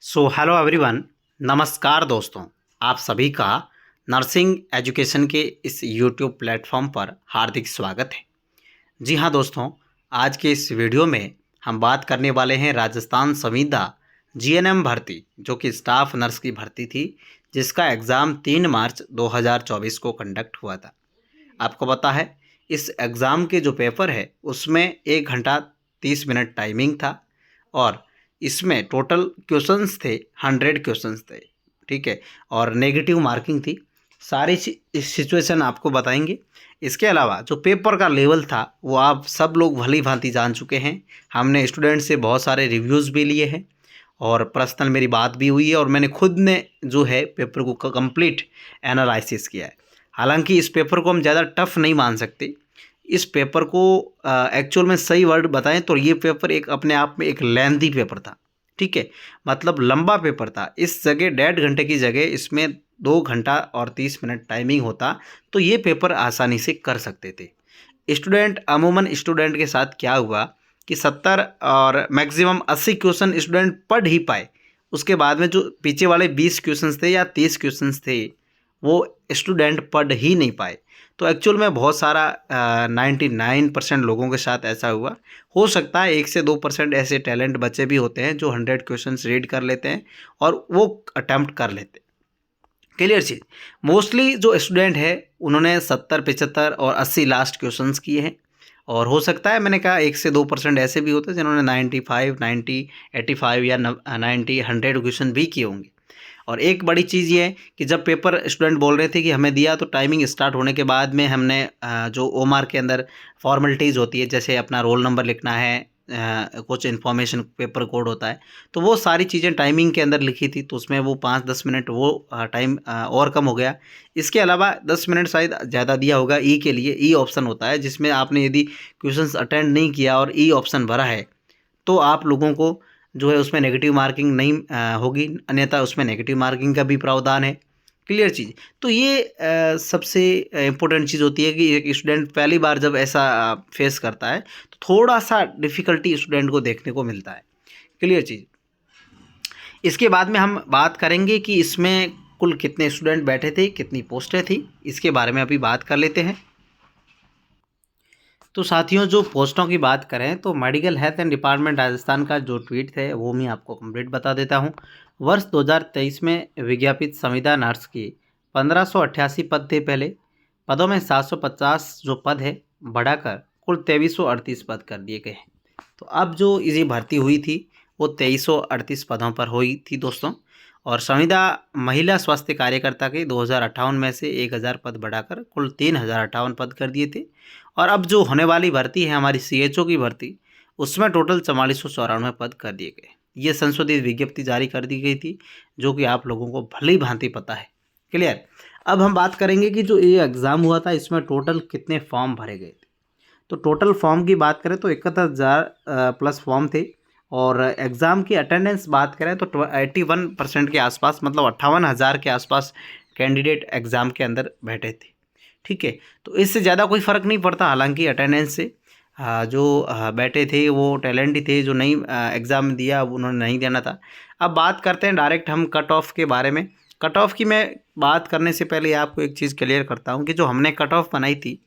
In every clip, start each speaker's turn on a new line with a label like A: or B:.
A: Hello everyone. नमस्कार दोस्तों, आप सभी का नर्सिंग एजुकेशन के इस यूट्यूब प्लेटफॉर्म पर हार्दिक स्वागत है। जी हाँ दोस्तों, आज के इस वीडियो में हम बात करने वाले हैं राजस्थान संविदा जीएनएम भर्ती, जो कि स्टाफ नर्स की भर्ती थी, जिसका एग्ज़ाम 3 मार्च 2024 को कंडक्ट हुआ था। आपको पता है, इस एग्ज़ाम के जो पेपर है उसमें 1 घंटा 30 मिनट टाइमिंग था और इसमें टोटल क्वेश्चंस थे, 100 क्वेश्चंस थे। ठीक है, और नेगेटिव मार्किंग थी। सारी सिचुएशन आपको बताएंगे। इसके अलावा जो पेपर का लेवल था वो आप सब लोग भली भांति जान चुके हैं। हमने स्टूडेंट से बहुत सारे रिव्यूज़ भी लिए हैं और पर्सनल मेरी बात भी हुई है और मैंने खुद ने जो है पेपर को कंप्लीट एनालिसिस किया है। हालांकि इस पेपर को हम ज़्यादा टफ नहीं मान सकते। इस पेपर को एक्चुअल में सही वर्ड बताएं तो ये पेपर एक अपने आप में एक लेंथी पेपर था। ठीक है, मतलब लंबा पेपर था। इस जगह 1.5 घंटे की जगह इसमें 2 घंटा और 30 मिनट टाइमिंग होता तो ये पेपर आसानी से कर सकते थे। अमूमन स्टूडेंट के साथ क्या हुआ कि 70 और मैक्सिमम 80 क्वेश्चन स्टूडेंट पढ़ ही पाए। उसके बाद में जो पीछे वाले 20 क्वेश्चंस थे या 30 क्वेश्चंस थे वो स्टूडेंट पढ़ ही नहीं पाए। तो एक्चुअल में बहुत सारा 99% लोगों के साथ ऐसा हुआ। हो सकता है 1 से 2% ऐसे टैलेंट बच्चे भी होते हैं जो 100 क्वेश्चंस रीड कर लेते हैं और वो अटैम्प्ट कर लेते हैं। क्लियर चीज़। मोस्टली जो स्टूडेंट है उन्होंने 70, 75 और 80 लास्ट क्वेश्चंस किए हैं। और हो सकता है, मैंने कहा 1 से 2% ऐसे भी होते हैं जिन्होंने 95, 90, 85 या 90, 100 क्वेश्चन भी किए होंगे। और एक बड़ी चीज़ ये है कि जब पेपर स्टूडेंट बोल रहे थे कि हमें दिया, तो टाइमिंग स्टार्ट होने के बाद में हमने जो ओमार के अंदर फॉर्मेलिटीज़ होती है, जैसे अपना रोल नंबर लिखना है, कुछ इन्फॉर्मेशन पेपर कोड होता है, तो वो सारी चीज़ें टाइमिंग के अंदर लिखी थी। तो उसमें वो 5-10 मिनट वो टाइम और कम हो गया। इसके अलावा 10 मिनट शायद ज़्यादा दिया होगा ई के लिए। ई ऑप्शन होता है जिसमें आपने यदि क्वेश्चंस अटेंड नहीं किया और ई ऑप्शन भरा है तो आप लोगों को जो है उसमें नेगेटिव मार्किंग नहीं होगी, अन्यथा उसमें नेगेटिव मार्किंग का भी प्रावधान है। क्लियर चीज़। तो ये सबसे इम्पोर्टेंट चीज़ होती है कि एक स्टूडेंट पहली बार जब ऐसा फेस करता है तो थोड़ा सा डिफ़िकल्टी स्टूडेंट को देखने को मिलता है। क्लियर चीज़। इसके बाद में हम बात करेंगे कि इसमें कुल कितने स्टूडेंट बैठे थे, कितनी पोस्टें थी, इसके बारे में अभी बात कर लेते हैं। तो साथियों, जो पोस्टों की बात करें तो medical health and department Rajasthan का जो ट्वीट है वो मैं आपको कंप्लीट बता देता हूं। वर्ष 2023 में विज्ञापित संविदा नर्स की 1588 पद थे पहले। पदों में 750 जो पद है बढ़ाकर कुल 2338 पद कर दिए गए हैं। तो अब जो ये भर्ती हुई थी वो 2338 पदों पर हुई थी दोस्तों। और संविदा महिला स्वास्थ्य कार्यकर्ता के 2058 में से 1000 पद बढ़ाकर कुल 3058 पद कर दिए थे। और अब जो होने वाली भर्ती है हमारी सीएचओ की भर्ती, उसमें टोटल 4494 पद कर दिए गए। ये संशोधित विज्ञप्ति जारी कर दी गई थी, जो कि आप लोगों को भली भांति पता है। क्लियर। अब हम बात करेंगे कि जो ये एग्ज़ाम हुआ था इसमें टोटल कितने फॉर्म भरे गए थे। तो टोटल फॉर्म की बात करें तो 71,000 प्लस फॉर्म थे। और एग्ज़ाम की अटेंडेंस बात करें तो 81% के आसपास, मतलब 58,000 के आसपास कैंडिडेट एग्ज़ाम के अंदर बैठे थे। ठीक है, तो इससे ज़्यादा कोई फ़र्क नहीं पड़ता हालांकि अटेंडेंस से। जो बैठे थे वो टैलेंट ही थे, जो नहीं एग्ज़ाम दिया अब उन्होंने नहीं देना था। अब बात करते हैं डायरेक्ट हम कट ऑफ के बारे में। कट ऑफ की मैं बात करने से पहले आपको एक चीज़ क्लियर करता हूँ कि जो हमने कट ऑफ बनाई थी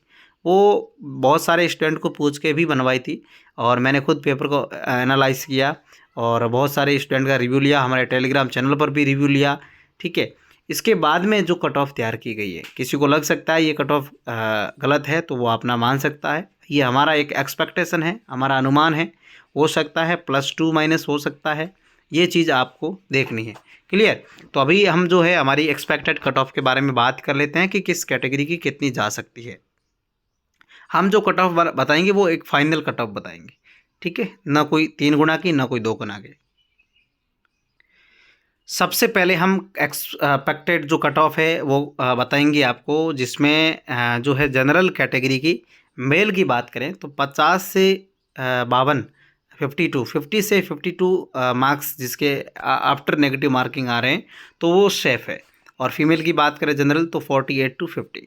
A: वो बहुत सारे स्टूडेंट को पूछ के भी बनवाई थी। और मैंने खुद पेपर को एनालाइज किया और बहुत सारे स्टूडेंट का रिव्यू लिया, हमारे टेलीग्राम चैनल पर भी रिव्यू लिया। ठीक है, इसके बाद में जो कट ऑफ तैयार की गई है, किसी को लग सकता है ये कट ऑफ गलत है तो वो अपना मान सकता है। ये हमारा एक एक्सपेक्टेशन है, हमारा अनुमान है। हो सकता है +2 माइनस हो सकता है, ये चीज़ आपको देखनी है। क्लियर। तो अभी हम जो है हमारी एक्सपेक्टेड कट ऑफ के बारे में बात कर लेते हैं कि किस कैटेगरी की कितनी जा सकती है। हम जो कट ऑफ बताएंगे वो एक फाइनल कट ऑफ बताएंगे। ठीक है, ना कोई 3 गुना की ना कोई 2 गुना की। सबसे पहले हम एक्सपेक्टेड जो कट ऑफ है वो बताएंगे आपको, जिसमें जो है जनरल कैटेगरी की मेल की बात करें तो 50 से 52, 50 से 52 मार्क्स जिसके आफ्टर नेगेटिव मार्किंग आ रहे हैं तो वो सेफ है। और फीमेल की बात करें जनरल तो 48 to 50।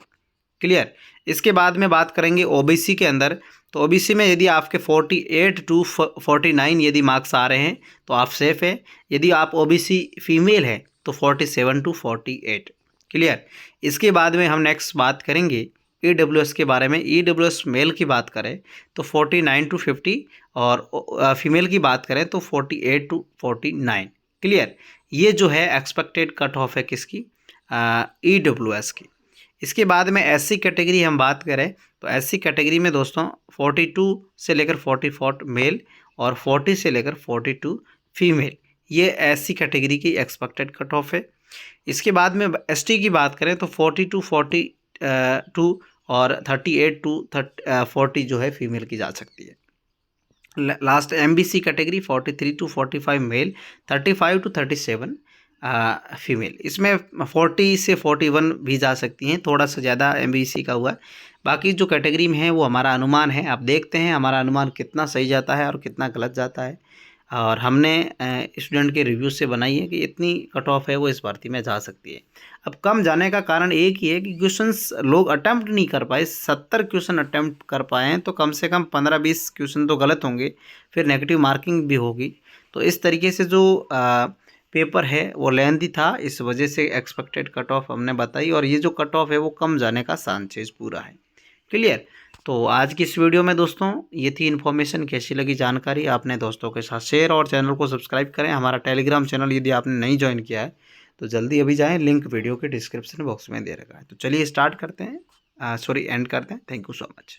A: क्लियर। इसके बाद में बात करेंगे ओबीसी के अंदर। तो ओबीसी में यदि आपके 48 to 49 यदि मार्क्स आ रहे हैं तो आप सेफ है। यदि आप ओबीसी फीमेल है तो 47 to 48। क्लियर। इसके बाद में हम नेक्स्ट बात करेंगे ईडब्ल्यूएस के बारे में। ईडब्ल्यूएस मेल की बात करें तो 49 to 50 और फीमेल की बात करें तो 48 to 49। क्लियर। ये जो है एक्सपेक्टेड कट ऑफ है किसकी, ईडब्ल्यूएस की। इसके बाद में एससी कैटेगरी हम बात करें तो एससी कैटेगरी में दोस्तों 42 से लेकर 44 मेल और 40 से लेकर 42 फीमेल, ये एससी कैटेगरी की एक्सपेक्टेड कट ऑफ है। इसके बाद में एसटी की बात करें तो 40 to 42 और 38 to 40 जो है फीमेल की जा सकती है। Last MBC category 43 to 45 male, 35 to 37 female. इसमें 40 से 41 भी जा सकती हैं, थोड़ा सा ज़्यादा एमबीसी का हुआ है। बाकी जो कैटेगरी में है वो हमारा अनुमान है, आप देखते हैं हमारा अनुमान कितना सही जाता है और कितना गलत जाता है। और हमने स्टूडेंट के रिव्यू से बनाई है कि इतनी कट ऑफ है वो इस भर्ती में जा सकती है। अब कम जाने का कारण एक ही है कि क्वेश्चंस लोग अटैम्प्ट नहीं कर पाए। 70 क्वेश्चन अटैम्प्ट कर पाए हैं तो कम से कम 15-20 क्वेश्चन तो गलत होंगे, फिर नेगेटिव मार्किंग भी होगी। तो इस तरीके से जो पेपर है वो लेंथी था, इस वजह से एक्सपेक्टेड कट ऑफ हमने बताई और ये जो कट ऑफ है वो कम जाने का चांसेस पूरा है। क्लियर। तो आज की इस वीडियो में दोस्तों ये थी इन्फॉर्मेशन। कैसी लगी जानकारी आपने दोस्तों के साथ शेयर और चैनल को सब्सक्राइब करें। हमारा टेलीग्राम चैनल यदि आपने नहीं ज्वाइन किया है तो जल्दी अभी जाएं, लिंक वीडियो के डिस्क्रिप्शन बॉक्स में दे रखा है। तो चलिए स्टार्ट करते हैं, एंड करते हैं। Thank you so much.